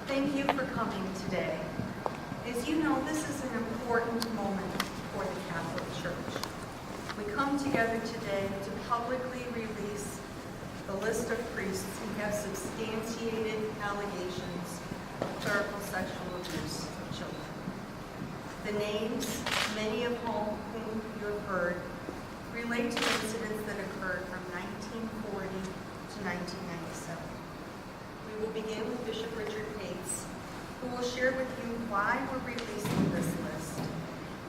Thank you for coming today. As you know, this is an important moment for the Catholic Church. We come together today to publicly release the list of priests who have substantiated allegations of clerical sexual abuse of children. The names, many of whom you have heard, relate to incidents that occurred from 1940 to 1997. We will begin with Bishop Richard Pates, who will share with you why we're releasing this list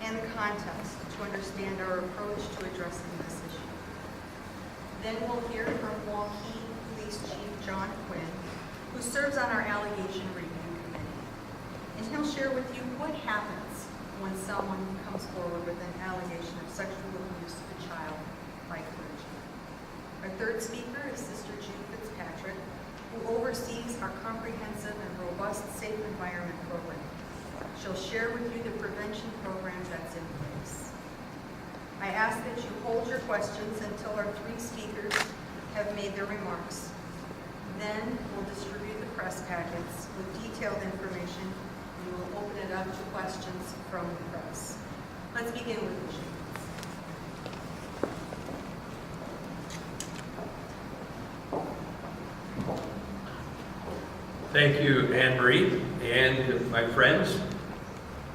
and the context to understand our approach to addressing this issue. Then we'll hear from Waukee Police Chief John Quinn, who serves on our Allegation Review Committee. And he'll share with you what happens when someone comes forward with an allegation of sexual abuse of a child by clergy. Our third speaker is Sister Jude Fitzpatrick, who oversees our comprehensive and robust Safe Environment program. She'll share with you the prevention program that's in place. I ask that you hold your questions until our three speakers have made their remarks. Then we'll distribute the press packets with detailed information, and we'll open it up to questions from the press. Let's begin with Bishop. Thank you, Anne-Marie, and my friends.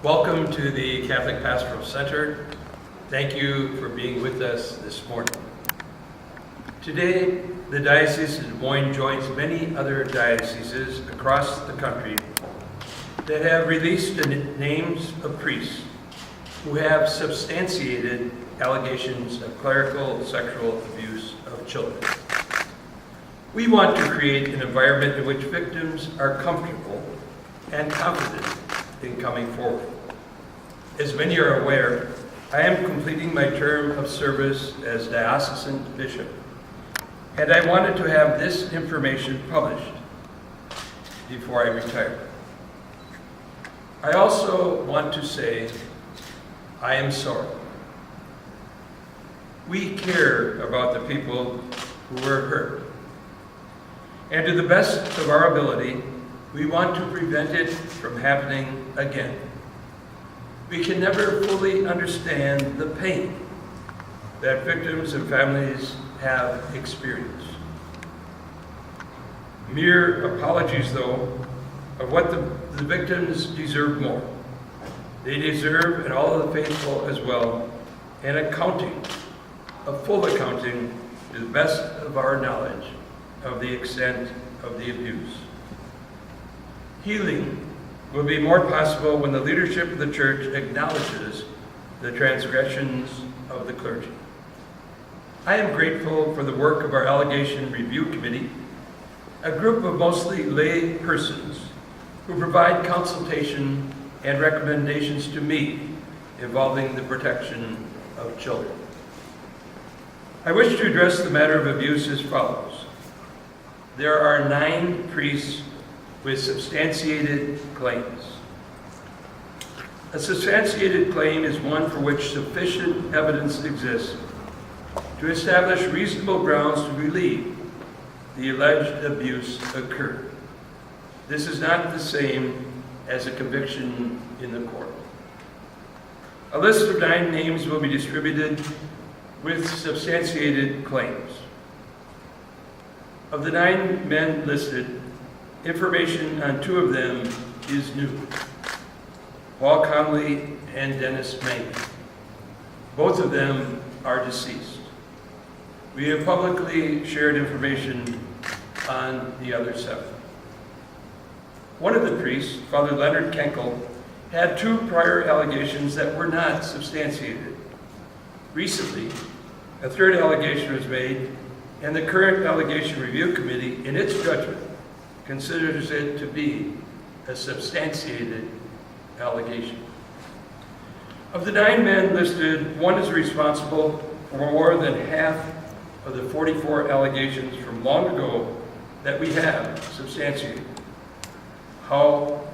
Welcome to the Catholic Pastoral Center. Thank you for being with us this morning. Today, the Diocese of Moines joins many other dioceses across the country that have released the names of priests who have substantiated allegations of clerical sexual abuse of children. We want to create an environment in which victims are comfortable and confident in coming forward. As many are aware, I am completing my term of service as diocesan bishop, and I wanted to have this information published before I retire. I also want to say I am sorry. We care about the people who were hurt. And to the best of our ability, we want to prevent it from happening again. We can never fully understand the pain that victims and families have experienced. Mere apologies, though, of what the victims deserve more. They deserve, and all of the faithful as well, an accounting, a full accounting to the best of our knowledge of the extent of the abuse. Healing will be more possible when the leadership of the Church acknowledges the transgressions of the clergy. I am grateful for the work of our Allegation Review Committee, a group of mostly lay persons who provide consultation and recommendations to me involving the protection of children. I wish to address the matter of abuse as follows. There are 9 priests with substantiated claims. A substantiated claim is one for which sufficient evidence exists to establish reasonable grounds to believe the alleged abuse occurred. This is not the same as a conviction in the court. A list of 9 names will be distributed with substantiated claims. Of the 9 men listed, information on 2 of them is new: Paul Conley and Dennis Mangan. Both of them are deceased. We have publicly shared information on the other 7. One of the priests, Father Leonard Kenkel, had 2 prior allegations that were not substantiated. Recently, a 3rd allegation was made, and the current Allegation Review Committee, in its judgment, considers it to be a substantiated allegation. Of the 9 men listed, 1 is responsible for more than half of the 44 allegations from long ago that we have substantiated. How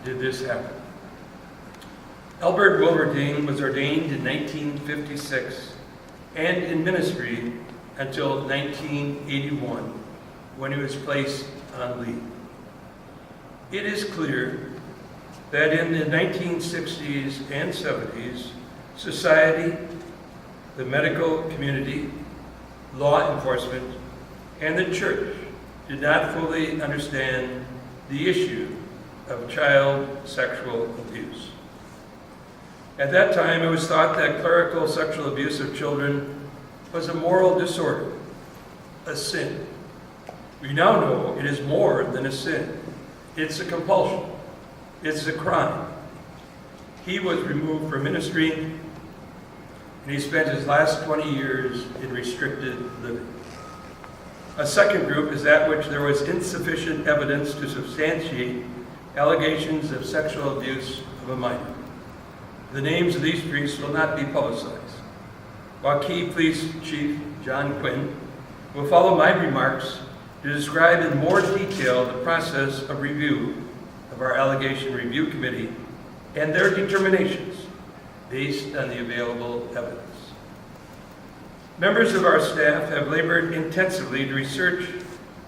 did this happen? Albert Wilverding was ordained in 1956 and in ministry until 1981, when he was placed on leave. It is clear that in the 1960s and 70s, society, the medical community, law enforcement, and the church did not fully understand the issue of child sexual abuse. At that time, it was thought that clerical sexual abuse of children was a moral disorder, a sin. We now know it is more than a sin. It's a compulsion. It's a crime. He was removed from ministry, and he spent his last 20 years in restricted living. A second group is that which there was insufficient evidence to substantiate allegations of sexual abuse of a minor. The names of these priests will not be publicized. Waukee Police Chief John Quinn will follow my remarks to describe in more detail the process of review of our Allegation Review Committee and their determinations based on the available evidence. Members of our staff have labored intensively to research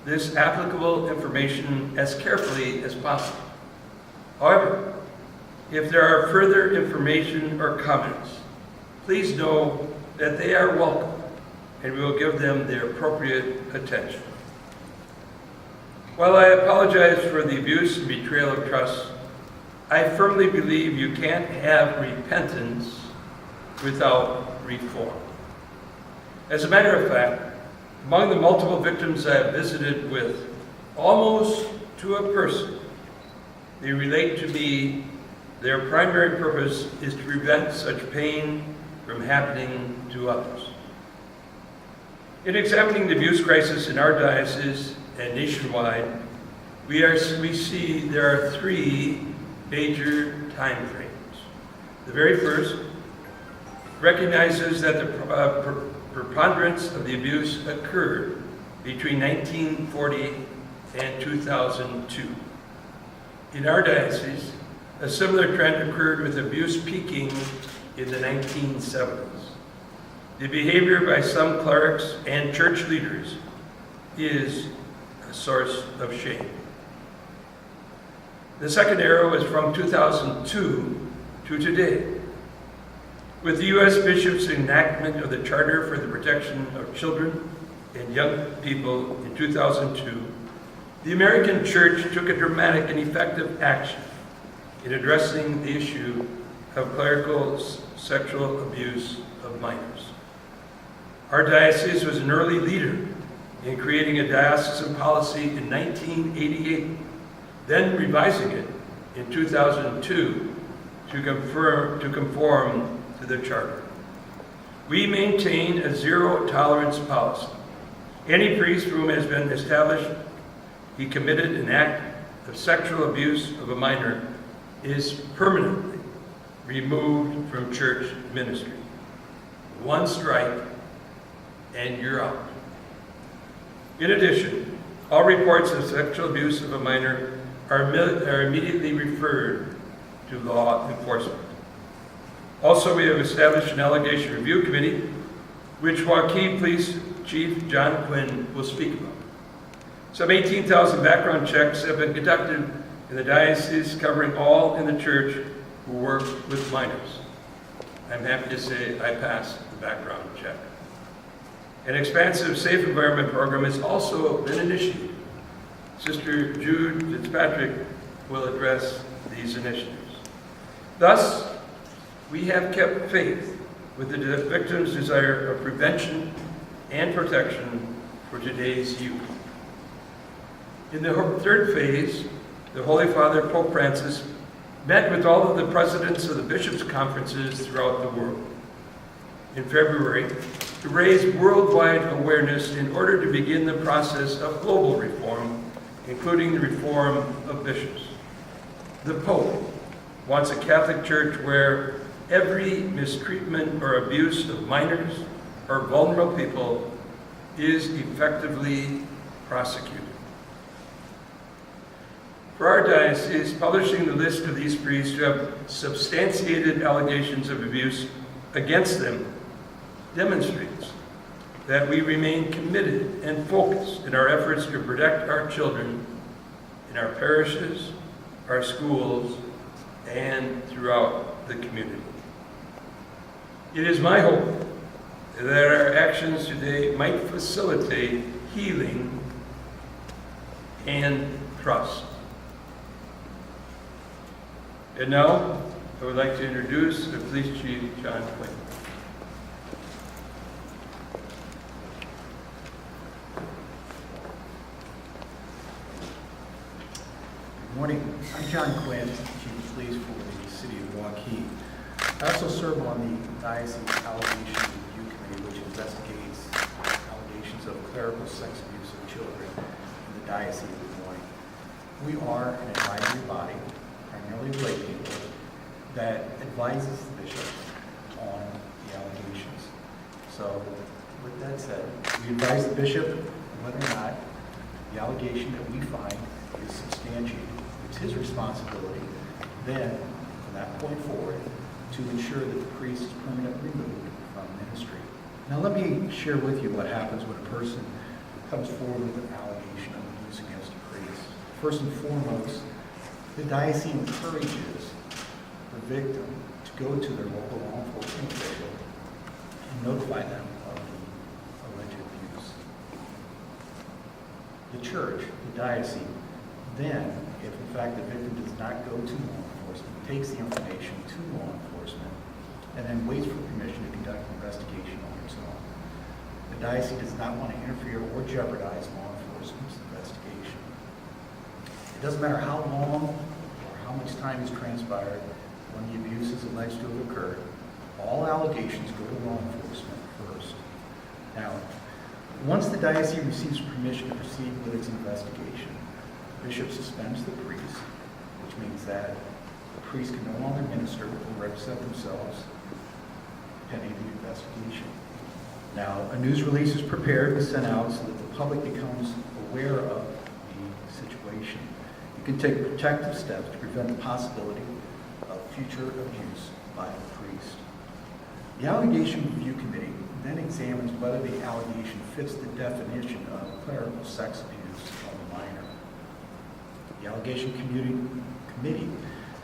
this applicable information as carefully as possible. However, if there are further information or comments, please know that they are welcome and we will give them the appropriate attention. While I apologize for the abuse and betrayal of trust, I firmly believe you can't have repentance without reform. As a matter of fact, among the multiple victims I have visited with, almost to a person, they relate to me. Their primary purpose is to prevent such pain from happening to others. In examining the abuse crisis in our diocese and nationwide, we see there are three major time frames. The very first recognizes that the preponderance of the abuse occurred between 1940 and 2002. In our diocese, a similar trend occurred with abuse peaking in the 1970s. The behavior by some clerics and church leaders is a source of shame. The second arrow is from 2002 to today. With the U.S. Bishop's enactment of the Charter for the Protection of Children and Young People in 2002, the American Church took a dramatic and effective action in addressing the issue of clerical sexual abuse of minors. Our diocese was an early leader in creating a diocesan policy in 1988, then revising it in 2002 to conform to the Charter. We maintain a zero-tolerance policy. Any priest for whom it has been established he committed an act of sexual abuse of a minor is permanently removed from church ministry. One strike and you're out. In addition, all reports of sexual abuse of a minor are immediately referred to law enforcement. Also, we have established an Allegation Review Committee, which Waukee Police Chief John Quinn will speak about. Some 18,000 background checks have been conducted in the diocese, covering all in the church who work with minors. I'm happy to say I passed the background check. An expansive Safe Environment program has also been initiated. Sister Jude Fitzpatrick will address these initiatives. Thus, we have kept faith with the victim's desire of prevention and protection for today's youth. In the third phase, the Holy Father, Pope Francis, met with all of the presidents of the bishops' conferences throughout the world in February to raise worldwide awareness in order to begin the process of global reform, including the reform of bishops. The Pope wants a Catholic Church where every mistreatment or abuse of minors or vulnerable people is effectively prosecuted. For our diocese, publishing the list of these priests who have substantiated allegations of abuse against them demonstrates that we remain committed and focused in our efforts to protect our children in our parishes our schools, and throughout the community. It is my hope that our actions today might facilitate healing and trust. And now, I would like to introduce the Police Chief, John Quinn. Good morning. I'm John Quinn, Chief of Police for the City of Waukee. I also serve on the Diocese Allegation Review Committee, which investigates allegations of clerical sex abuse of children in the Diocese of Moines. We are an advisory body, primarily lay people, that advises the bishop on the allegations. So, with that said, we advise the bishop whether or not the allegation that we find is substantiated. It's his responsibility then, from that point forward, to ensure that the priest is permanently removed from ministry. Now let me share with you what happens when a person comes forward with an allegation of abuse against a priest. First and foremost, the diocese encourages the victim to go to their local law enforcement official and notify them of the alleged abuse. The church, the diocese, then, if in fact the victim does not go to law enforcement, takes the information to law enforcement, and then waits for permission to conduct an investigation on its own. The diocese does not want to interfere or jeopardize law enforcement's investigation. It doesn't matter how long or how much time has transpired when the abuse is alleged to have occurred. All allegations go to law enforcement first. Now, once the diocese receives permission to proceed with its investigation, the bishop suspends the priest, which means that the priest can no longer minister or represent themselves pending the investigation. Now, a news release is prepared and sent out so that the public becomes aware of the situation. You can take protective steps to prevent the possibility of future abuse by the priest. The Allegation Review Committee then examines whether the allegation fits the definition of clerical sex abuse of a minor. The Allegation Committee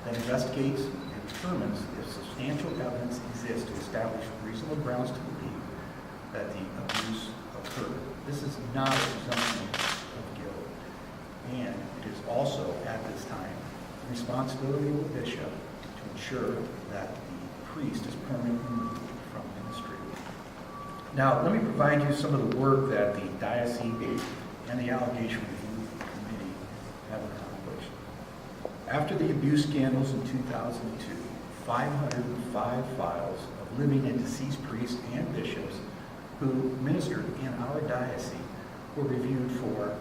then investigates and determines if substantial evidence exists to establish reasonable grounds to believe that the abuse occurred. This is not a presumption of guilt, and it is also, at this time, the responsibility of the bishop to ensure that the priest is permanently removed from ministry. Now, let me provide you some of the work that the Diocese and the Allegation Review Committee have accomplished. After the abuse scandals in 2002, 505 files of living and deceased priests and bishops who ministered in our diocese were reviewed for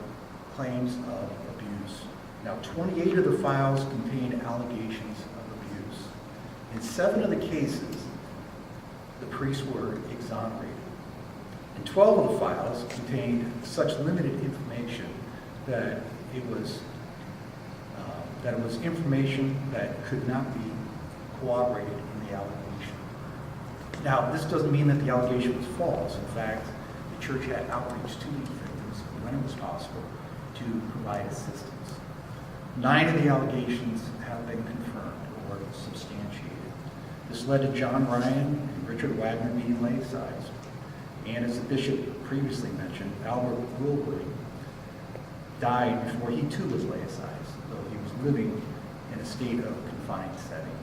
claims of abuse. Now, 28 of the files contained allegations of abuse. In 7 of the cases, the priests were exonerated. And 12 of the files contained such limited information that it was information that could not be corroborated in the allegation. Now, this doesn't mean that the allegation was false. In fact, the church had outreach to these victims when it was possible to provide assistance. 9 of the allegations have been confirmed or substantiated. This led to John Ryan and Richard Wagner being laid aside. And as the bishop previously mentioned, Albert Wilbury died before he too was laid aside, though he was living in a state of confined setting.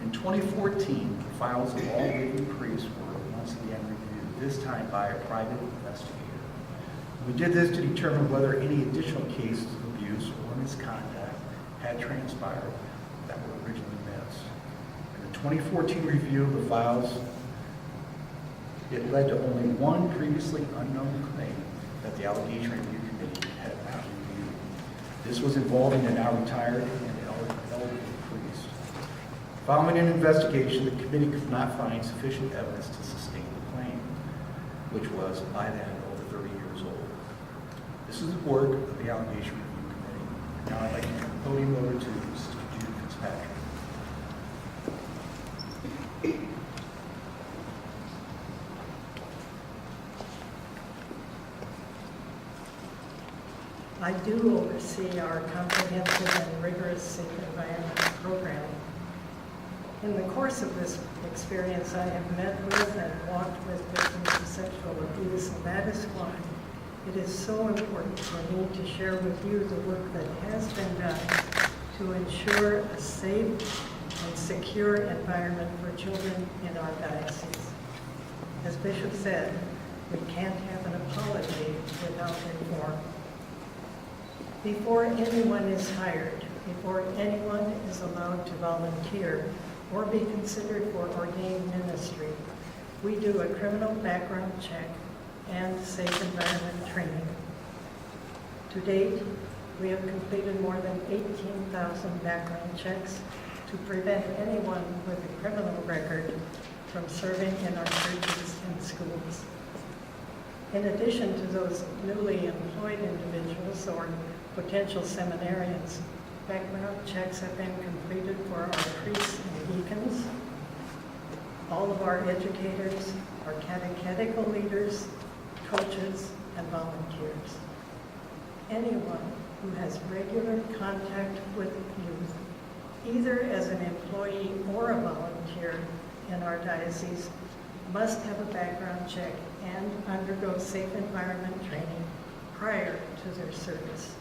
In 2014, the files of all living priests were once again reviewed, this time by a private investigator. We did this to determine whether any additional cases of abuse or misconduct had transpired that were originally missed. In the 2014 review of the files, it led to only one previously unknown claim that the Allegation Review Committee had not reviewed. This was involving a now retired and elderly priest. Following an investigation, the committee could not find sufficient evidence to sustain the claim, which was, by then, over 30 years old. This is the work of the Allegation Review Committee. Now I'd like to turn the podium over to Sister Judy Fitzpatrick. I do oversee our comprehensive and rigorous safe environment program. In the course of this experience, I have met with and walked with victims of sexual abuse, and that is why it is so important for me to share with you the work that has been done to ensure a safe and secure environment for children in our diocese. As Bishop said, we can't have an apology without reform. Before anyone is hired, before anyone is allowed to volunteer or be considered for ordained ministry, we do a criminal background check and safe environment training. To date, we have completed more than 18,000 background checks to prevent anyone with a criminal record from serving in our churches and schools. In addition to those newly employed individuals or potential seminarians, background checks have been completed for our priests and deacons, all of our educators, our catechetical leaders, coaches, and volunteers. Anyone who has regular contact with youth, either as an employee or a volunteer in our diocese, must have a background check and undergo safe environment training prior to their service.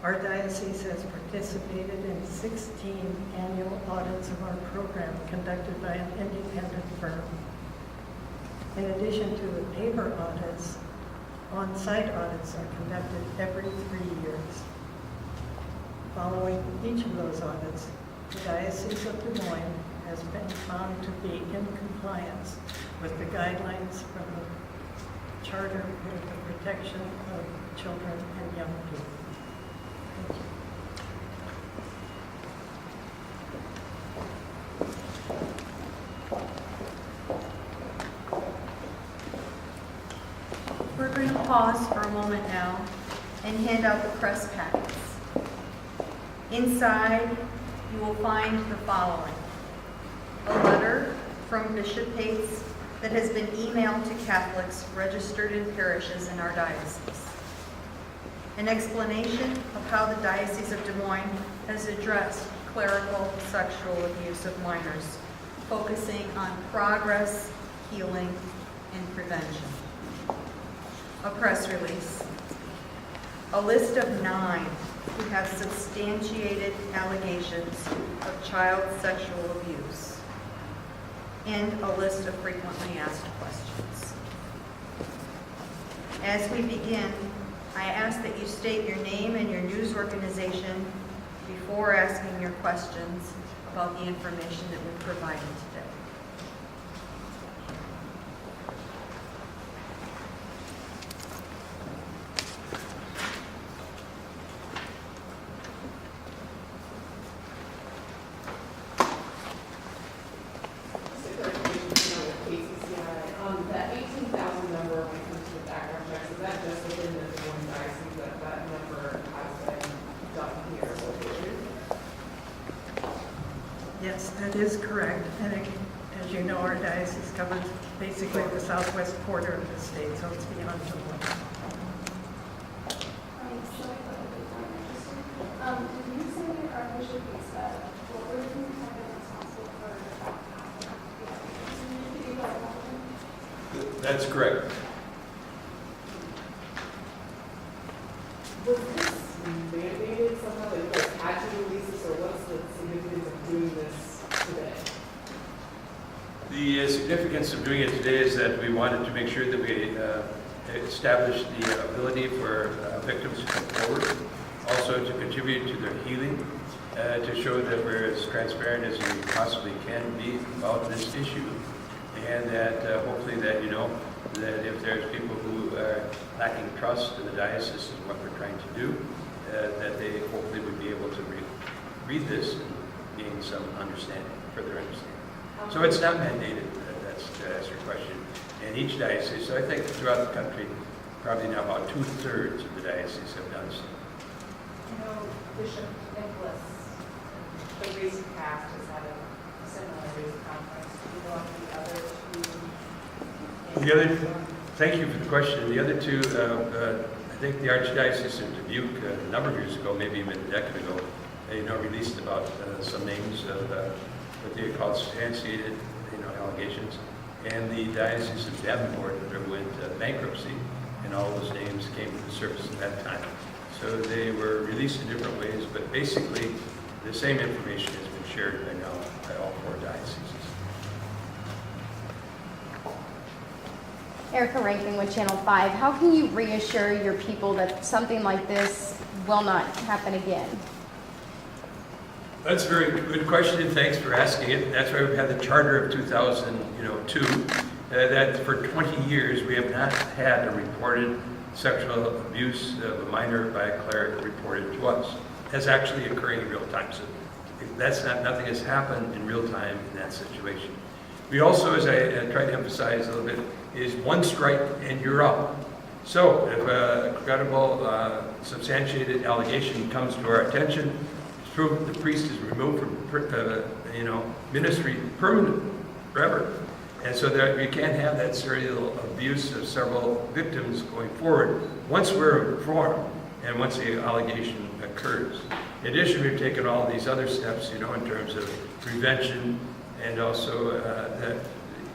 Our diocese has participated in 16 annual audits of our program conducted by an independent firm. In addition to the paper audits, on-site audits are conducted every 3 years. Following each of those audits, the Diocese of Des Moines has been found to be in compliance with the guidelines from the Charter for the Protection of Children and Young People. Thank you. We're going to pause for a moment now and hand out the press packets. Inside, you will find the following: a letter from Bishop Pates that has been emailed to Catholics registered in parishes in our diocese, an explanation of how the Diocese of Des Moines has addressed clerical sexual abuse of minors, focusing on progress, healing, and prevention. A press release. A list of 9 who have substantiated allegations of child sexual abuse. And a list of frequently asked questions. As we begin, I ask that you state your name and your news organization before asking your questions about the information that we're providing today. That 18,000 number when it comes to the background checks, is that just within the Des Moines diocese that number has been done here locally? Yes, that is correct. And as you know, our diocese covers basically the southwest quarter of the state, so it's beyond Des Moines. Did you say our bishop said, well, we're going to have been responsible for That's correct. Was this mandated somehow that you guys had to release this, or what's the significance of doing this today? The significance of doing it today is that we wanted to make sure that we establish the ability for victims to come forward, also to contribute to their healing, to show that we're as transparent as we possibly can be about this issue, and that hopefully that, you know, that if there's people who are lacking trust in the diocese and what we're trying to do, that they hopefully would be able to read this and gain some understanding, further understanding. So it's not mandated, that's to answer your question, in each diocese. So I think throughout the country, probably now about 2/3 of the dioceses have done so. You know, Bishop Nicholas, the recent past has had a similar recent conference. Do you know of the other two? The other, thank you for the question. The other two think the Archdiocese of Dubuque, a number of years ago, maybe even a decade ago, released about some names of what they call substantiated, allegations. And the Diocese of Davenport underwent bankruptcy, and all those names came to the surface at that time. So they were released in different ways, but basically the same information has been shared by now by all 4 dioceses. Erica Rankin with Channel 5. How can you reassure your people that something like this will not happen again? That's a very good question, and thanks for asking it. That's why we've had the charter of 2002, that for 20 years we have not had a reported sexual abuse of a minor by a cleric reported to us. That's actually occurring in real time. So nothing has happened in real time in that situation. We also, as I tried to emphasize a little bit, is one strike and you're out. So if a credible, substantiated allegation comes to our attention, it's proved the priest is removed from ministry permanently, forever. And so that we can't have that serial abuse of several victims going forward once we're informed and once the allegation occurs. In addition, we've taken all these other steps, in terms of prevention, and also that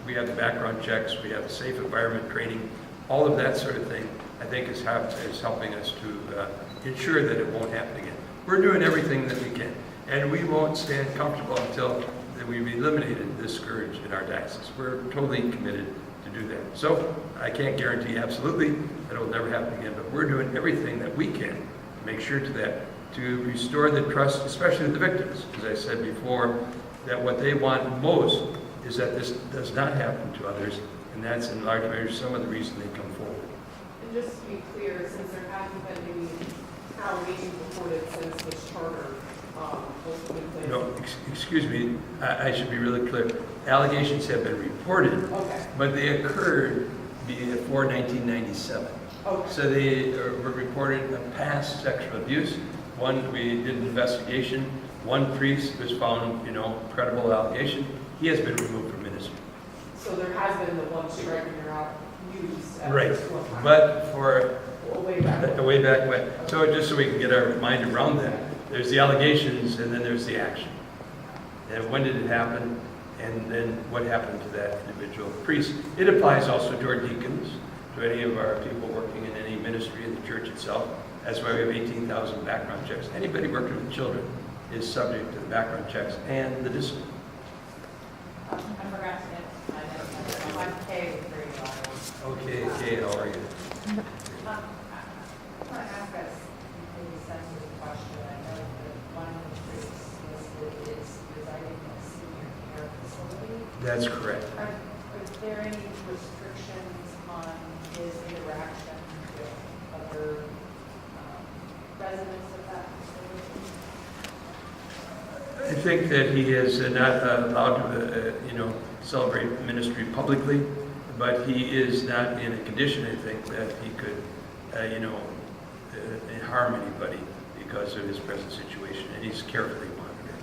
we have the background checks, we have the safe environment training, all of that sort of thing, I think is helping us to ensure that it won't happen again. We're doing everything that we can, and we won't stand comfortable until we've eliminated this scourge in our diocese. We're totally committed to do that. So I can't guarantee absolutely that it will never happen again, but we're doing everything that we can to make sure to restore the trust, especially of the victims. As I said before, that what they want most is that this does not happen to others, and that's in large measure some of the reason they come forward. And just to be clear, since there hasn't been any allegations reported since this charter was put in place. No, excuse me, I should be really clear. Allegations have been reported, Okay. but they occurred before 1997. Okay. So they were reported of past sexual abuse. One, we did an investigation. One priest was found, credible allegation. He has been removed from ministry. So there has been the one strike and you're out used at Right, this one time. but for Way back. way back when. So just so we can get our mind around that, there's the allegations and then there's the action. And when did it happen? And then what happened to that individual priest? It applies also to our deacons, to any of our people working in any ministry in the church itself. That's why we have 18,000 background checks. Anybody working with children is subject to the background checks and the discipline. I forgot to mention, I'm Kay with Great Iowa. Okay, Kay, how are you? I want to ask us a sensitive question. I know that one of the priests listed is residing in a senior care facility. That's correct. Are there any restrictions on his interaction with other residents of that facility? I think that he is not allowed to, celebrate ministry publicly, but he is not in a condition, I think, that he could, harm anybody because of his present situation, and he's carefully monitored.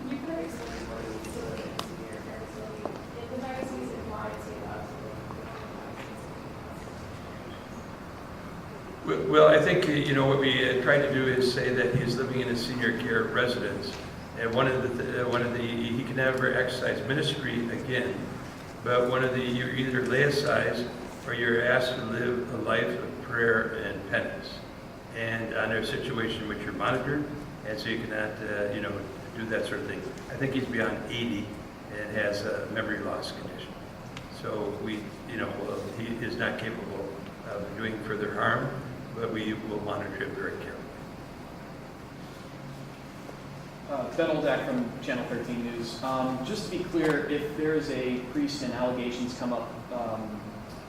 You could have explained what is facility and senior care facility. In the diocese, it lied to Well, I think, what we try to do is say that he's living in a senior care residence, and he can never exercise ministry again, but you're either laicized or you're asked to live a life of prayer and penance, and under a situation which you're monitored, and so you cannot, do that sort of thing. I think he's beyond 80 and has a memory loss condition, so he is not capable of doing further harm, but we will monitor him very carefully. Ben Oldak from Channel 13 News. Just to be clear, if there is a priest and allegations come up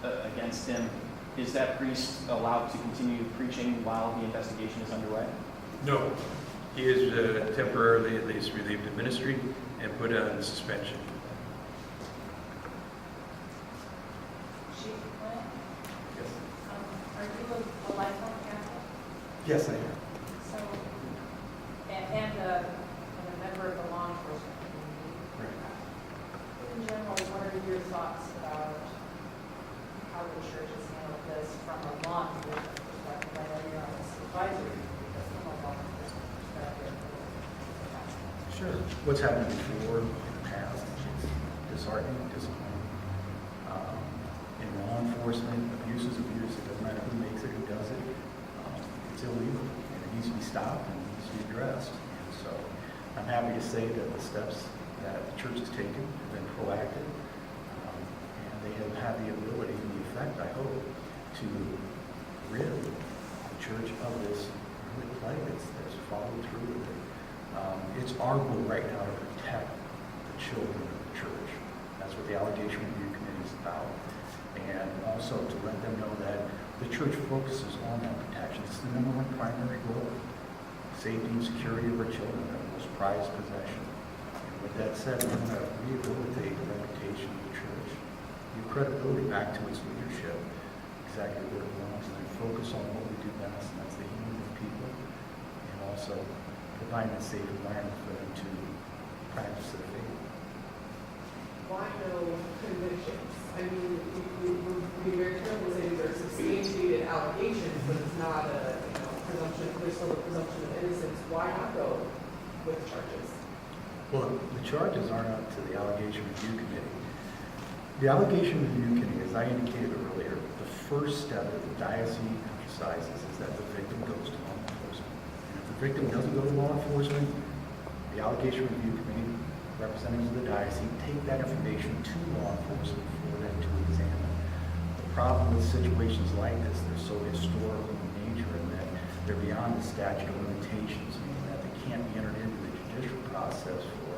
against him, is that priest allowed to continue preaching while the investigation is underway? No. He is temporarily at least relieved of ministry and put on suspension. Chief Flynn, are you a lifelong Catholic? Yes, I am. So, and a member of the law enforcement community. In general, what are your thoughts about how the church is handling this from a law enforcement perspective? I know you're on the supervisory, but from a law enforcement perspective. Sure. What's happened before in the past is disheartening, disappointing. In law enforcement, abuse is abuse. It doesn't matter who makes it, who does it. It's illegal, and it needs to be stopped, and it needs to be addressed. And so I'm happy to say that the steps that the church has taken have been proactive, and they have had the ability and the effect, I hope, to rid the church of this really plague that's followed through with it. It's our goal right now to protect the children of the church. That's what the Allegation Review Committee is about. And also to let them know that the church focuses on that protection. It's the number one primary goal. Safety and security of our children are the most prized possession. And with that said, we want to rehabilitate the reputation of the church, give credibility back to its leadership, exactly what it belongs, and then focus on what we do best, and that's the healing of people, and also providing a safe environment for them to practice their faith. Why no convictions? I mean, we would be very careful saying they're substantiated allegations, but it's not a, presumption, there's still a presumption of innocence. Why not go with charges? Well, the charges aren't up to the Allegation Review Committee. The Allegation Review Committee, as I indicated earlier, the first step that the diocese emphasizes is that the victim goes to law enforcement. And if the victim doesn't go to law enforcement, the Allegation Review Committee, representatives of the diocese, take that information to law enforcement for them to examine. The problem with situations like this, they're so historical in nature and that they're beyond the statute of limitations, meaning that they can't be entered into the judicial process for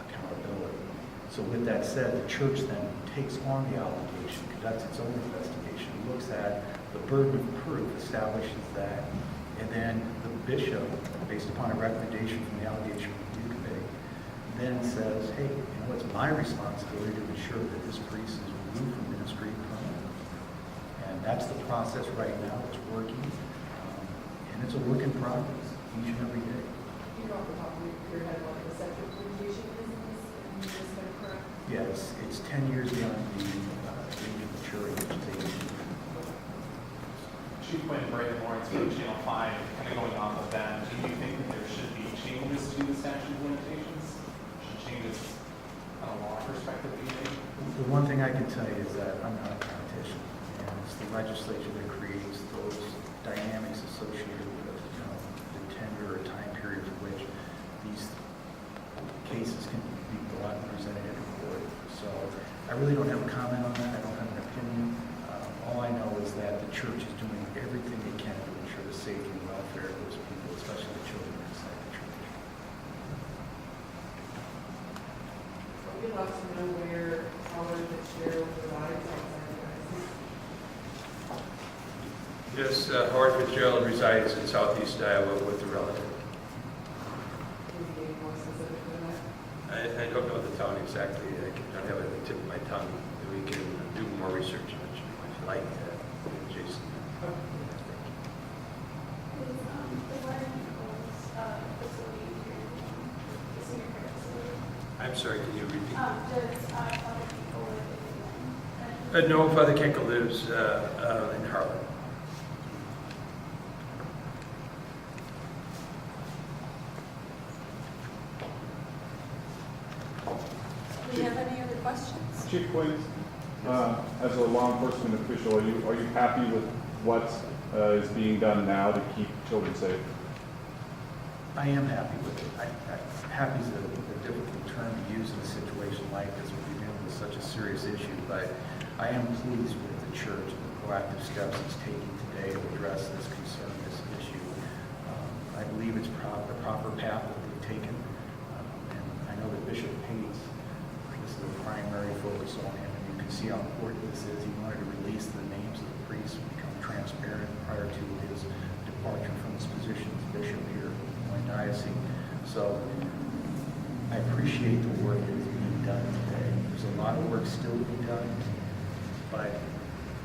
accountability. So with that said, the church then takes on the obligation, conducts its own investigation, looks at the burden of proof, establishes that, and then the bishop, based upon a recommendation from the Allegation Review Committee, then says, hey, it's my responsibility to ensure that this priest is removed from ministry permanently. And that's the process right now. It's working. And it's a work in progress each and every day. You know off the top of your head what the separate litigation is in this? Is that correct? Yes, it's 10 years beyond the age of maturity, which is 18. Chief Quinn, Brandon Moines from Channel 5, kind of going on with that. Do you think that there should be changes to the statute of limitations? Should changes on a law perspective be made? The one thing I can tell you is that I'm not a politician, and it's the legislature that creates those dynamics associated with the tenure or time period for which these cases can be brought and presented in court. So I really don't have a comment on that. I don't have an opinion. All I know is that the church is doing everything they can to ensure the safety and welfare of those people, especially the children inside the church. Would you love to know where Howard Fitzgerald resides outside the diocese? Yes, Howard Fitzgerald resides in southeast Iowa with a relative. Can you be more specific than that? I don't know the town exactly. I don't have it at the tip of my tongue. We can do more research on it if you like, Jason. Oh. Yeah. Is the Warren facility here, the senior care facility? I'm sorry, can you repeat? Does other people live in? No, Father Kenkel lives in Harlan. Do you have any other questions? Chief Quinn, as a law enforcement official, are you happy with what is being done now to keep children safe? I am happy with it. Happy is a difficult term to use in a situation like this when you're dealing with such a serious issue, but I am pleased with the church and the proactive steps it's taking today to address this concern, this issue. I believe it's the proper path that they've taken, and I know that Bishop Hayes, this is the primary focus on him, and you can see how important this is. He wanted to release the names of the priests and become transparent prior to his departure from his position as bishop here in the Moines Diocese. So I appreciate the work that is being done today. There's a lot of work still to be done, but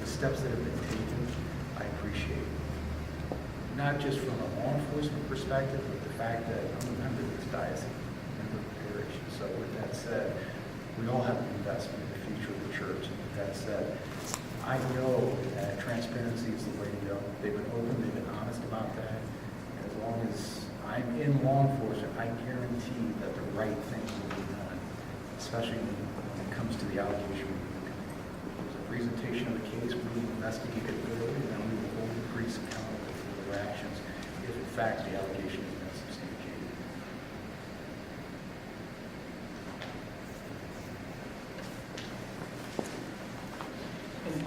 the steps that have been taken, I appreciate. Not just from a law enforcement perspective, but the fact that I'm a member of this diocese, a member of the parish. So with that said, we all have an investment in the future of the church. And with that said, I know that transparency is the way to go. They've been open, they've been honest about that. And as long as I'm in law enforcement, I guarantee that the right thing will be done, especially when it comes to the allegation review committee. There's a presentation of the case, we will investigate it thoroughly, and then we will hold the police accountable for their actions if in fact the allegation has been substantiated.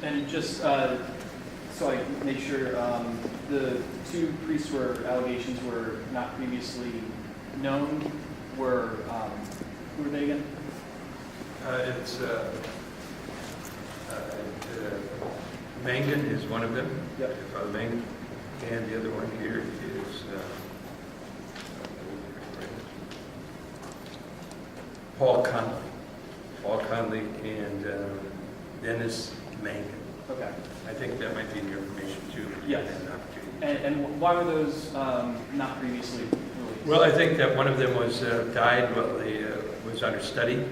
And just so I make sure, the two priests where allegations were not previously known were, who were they again? It's Mangan is one of them. Yep. Father Mangan. And the other one here is Paul Conley. Paul Conley and Dennis Mangan. Okay. I think that might be in your information too. Yes. And an opportunity. And why were those not previously released? Well, I think that one of them was died while he was under study,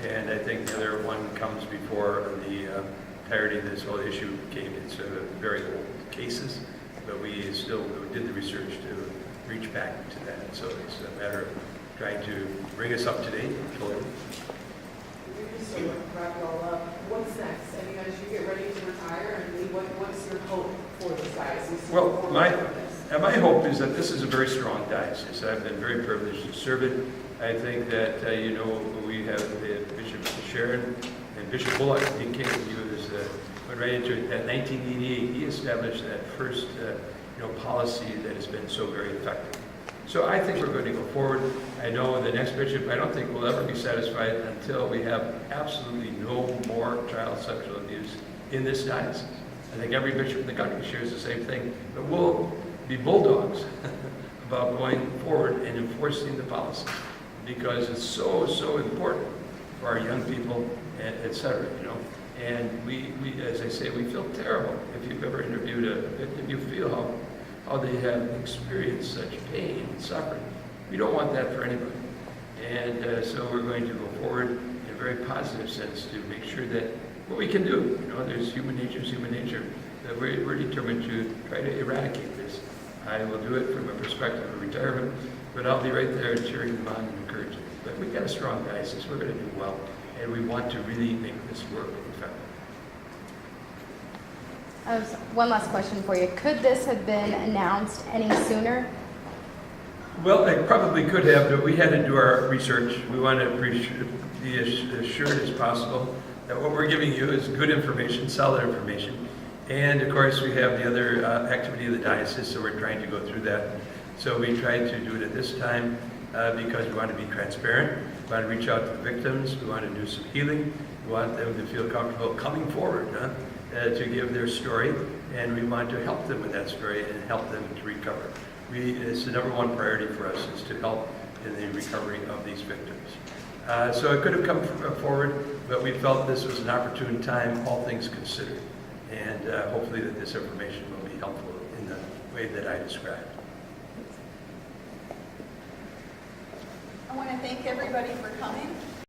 and I think the other one comes before the entirety of this whole issue came. It's very old cases, but we still did the research to reach back to that. So it's a matter of trying to bring us up to date. Totally. Just to wrap it all up, what's next? I mean, as you get ready to retire, I mean, what's your hope for this diocese? Well, my hope is that this is a very strong diocese. I've been very privileged to serve it. I think that, we have Bishop Sharon and Bishop Bullock. He came, went right into it. At 1988, he established that first, policy that has been so very effective. So I think we're going to go forward. I know the next bishop, I don't think will ever be satisfied until we have absolutely no more child sexual abuse in this diocese. I think every bishop in the country shares the same thing, but we'll be bulldogs about going forward and enforcing the policy because it's so, so important for our young people, and et cetera, And we, as I say, we feel terrible. If you've ever interviewed a victim, you feel how they have experienced such pain and suffering. We don't want that for anybody. And so we're going to go forward in a very positive sense to make sure that what we can do, there's human nature is human nature, that we're determined to try to eradicate this. I will do it from a perspective of retirement, but I'll be right there cheering them on and encouraging them. But we've got a strong diocese, we're going to do well, and we want to really make this work effective. One last question for you. Could this have been announced any sooner? Well, it probably could have, but we had to do our research. We want to be as assured as possible that what we're giving you is good information, solid information. And of course, we have the other activity of the diocese, so we're trying to go through that. So we tried to do it at this time because we want to be transparent. We want to reach out to the victims. We want to do some healing. We want them to feel comfortable coming forward to give their story. And we want to help them with that story and help them to recover. It's the number one priority for us is to help in the recovery of these victims. So it could have come forward, but we felt this was an opportune time, all things considered. And hopefully that this information will be helpful in the way that I described. I want to thank everybody for coming.